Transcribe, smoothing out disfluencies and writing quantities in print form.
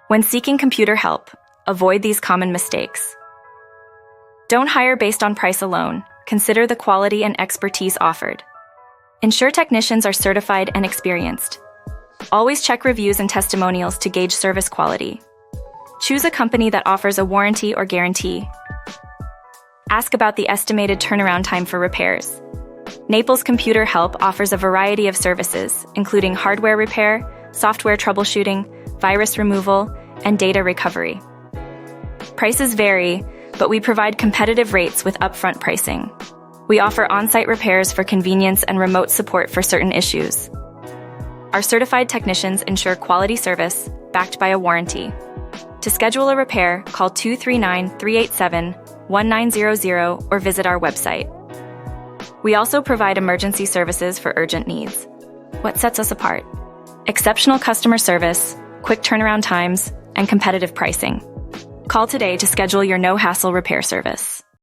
When seeking computer help, avoid these common mistakes. Don't hire based on price alone. Consider the quality and expertise offered. Ensure technicians are certified and experienced. Always check reviews and testimonials to gauge service quality. Choose a company that offers a warranty or guarantee. Ask about the estimated turnaround time for repairs. Naples Computer Help offers a variety of services, including hardware repair, software troubleshooting, virus removal, and data recovery. Prices vary, but we provide competitive rates with upfront pricing. We offer on-site repairs for convenience and remote support for certain issues. Our certified technicians ensure quality service, backed by a warranty. To schedule a repair, call 239-387-1900 or visit our website. We also provide emergency services for urgent needs. What sets us apart? Exceptional customer service, quick turnaround times, and competitive pricing. Call today to schedule your no-hassle repair service.